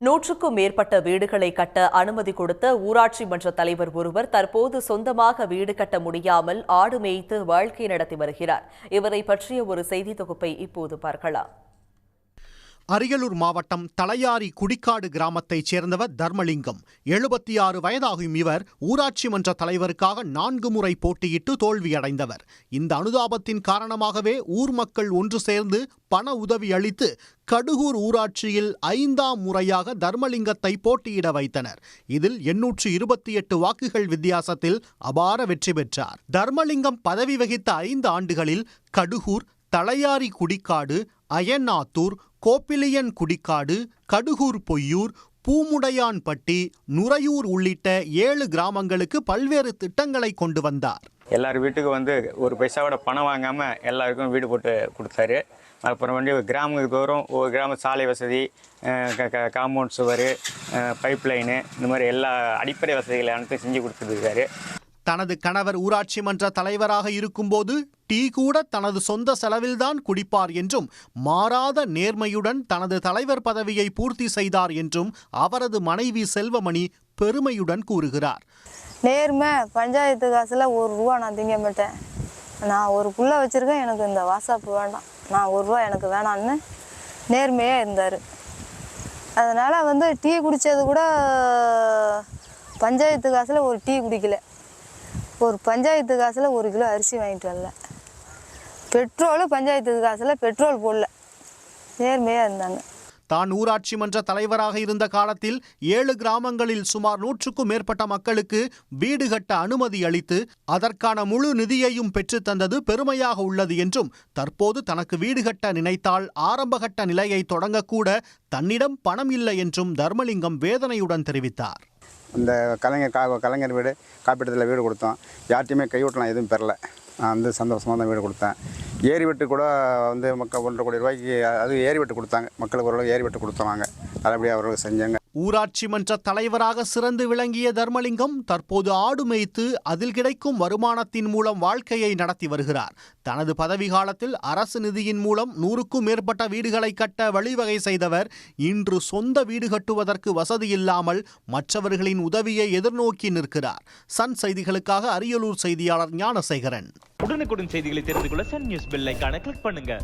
100க்கும் மேற்பட்ட வீடுகளை கட்ட அனுமதி கொடுத்த ஊராட்சி மன்ற தலைவர் ஒருவர் தற்போது சொந்தமாக வீடு கட்ட முடியாமல் ஆடு மேய்த்து வாழ்க்கை நடத்தி வருகிறார். இவரை பற்றிய ஒரு செய்தி தொகுப்பை இப்போது பார்க்கலாம். அரியலூர் மாவட்டம் தலையாரி குடிக்காடு கிராமத்தைச் சேர்ந்தவர் தர்மலிங்கம். 76 வயதாகும் இவர் ஊராட்சி மன்ற தலைவருக்காக 4 முறை போட்டியிட்டு தோல்வியடைந்தவர். இந்த அனுதாபத்தின் காரணமாகவே ஊர் மக்கள் ஒன்று சேர்ந்து பண உதவி அளித்து கடுகூர் ஊராட்சியில் 5ஆம் முறையாக தர்மலிங்கத்தை போட்டியிட வைத்தனர். இதில் 828 வாக்குகள் வித்தியாசத்தில் அபார வெற்றி பெற்றார். தர்மலிங்கம் பதவி வகித்த 5 ஆண்டுகளில் கடுகூர், தலையாரி குடிக்காடு, அயன்னாத்தூர், கோப்பிலியன் குடிக்காடு, கடுகூர் பொய்யூர், பூமுடையான்பட்டி, நுரையூர் உள்ளிட்ட 7 கிராமங்களுக்கு பல்வேறு திட்டங்களை கொண்டு வந்தார். எல்லார் வீட்டுக்கு ஒரு பைசாவோட பணம் வாங்காம எல்லாருக்கும் வீடு போட்டு கொடுத்தாரு. அப்புறம் கிராமத்துக்கு தோறும் ஒரு கிராம சாலை வசதி, காம்பவுண்ட் சுவர், பைப் லைனு, இந்த மாதிரி எல்லா அடிப்படை வசதிகளை அனைத்தும் செஞ்சு கொடுத்துருக்காரு. தனது கணவர் ஊராட்சி மன்ற தலைவராக இருக்கும்போது டீ கூட தனது சொந்த செலவில்தான் குடிப்பார் என்றும், மாறாத நேர்மையுடன் தனது தலைவர் பதவியை பூர்த்தி செய்தார் என்றும் அவரது மனைவி செல்வமணி பெருமையுடன் கூறுகிறார். நேர்மை, பஞ்சாயத்து காசுல 1 ரூபா நான் திங்க மாட்டேன். நான் ஒரு புள்ள வச்சிருக்கேன், எனக்கு இந்த வாட்ஸ்அப் வேண்டாம், நான் 1 ரூபா எனக்கு வேணான்னு நேர்மையாக இருந்தார். அதனால் டீ குடித்தது கூட பஞ்சாயத்து காசில் ஒரு டீ குடிக்கல, ஒரு பஞ்சாயத்து காசில் 1 கிலோ அரிசி வாங்கிட்டு வரல, பெட்ரோலு பஞ்சாயத்து காசில் பெட்ரோல் போடல. நேர்மையாக இருந்தாங்க. தான் ஊராட்சி மன்ற தலைவராக இருந்த காலத்தில் 7 கிராமங்களில் சுமார் 100க்கும் மேற்பட்ட மக்களுக்கு வீடு கட்ட அனுமதி அளித்து அதற்கான முழு நிதியையும் பெற்றுத் தந்தது பெருமையாக உள்ளது என்றும், தற்போது தனக்கு வீடு கட்ட நினைத்தால் ஆரம்பகட்ட நிலையை தொடங்கக்கூட தன்னிடம் பணம் இல்லை என்றும் தர்மலிங்கம் வேதனையுடன் தெரிவித்தார். இந்த கலைஞர் வீடு காப்பீட்டத்தில் வீடு கொடுத்தோம். யார்ட்டையுமே கைவிட்டலாம் எதுவும் பெறல. நான் சந்தோஷமாக தான் வீடு கொடுத்தேன். ஏரி வெட்டு கூட மக்கள் 1.5 கோடி ரூபாய்க்கு அது ஏரி வெட்டு கொடுத்தாங்க. மக்களுக்கு ஓரளவு ஏரி வெட்டு கொடுத்தாங்க. நல்லபடியாக அவர்களுக்கு செஞ்சாங்க. ஊராட்சி மன்ற தலைவராக சிறந்து விளங்கிய தர்மலிங்கம் தற்போது ஆடு மேய்த்து அதில் கிடைக்கும் வருமானத்தின் மூலம் வாழ்க்கையை நடத்தி வருகிறார். தனது பதவி காலத்தில் அரசு நிதியின் மூலம் 100க்கும் மேற்பட்ட வீடுகளை கட்ட வழிவகை செய்தவர் இன்று சொந்த வீடு கட்டுவதற்கு வசதி இல்லாமல் மற்றவர்களின் உதவியை எதிர்நோக்கி நிற்கிறார். சன் செய்திகளுக்காக அரியலூர் செய்தியாளர் ஞானசேகரன். உடனுக்குடன் செய்திகளை தெரிந்து கொள்ள சன் நியூஸ் பெல் ஐகானை கிளிக் பண்ணுங்க.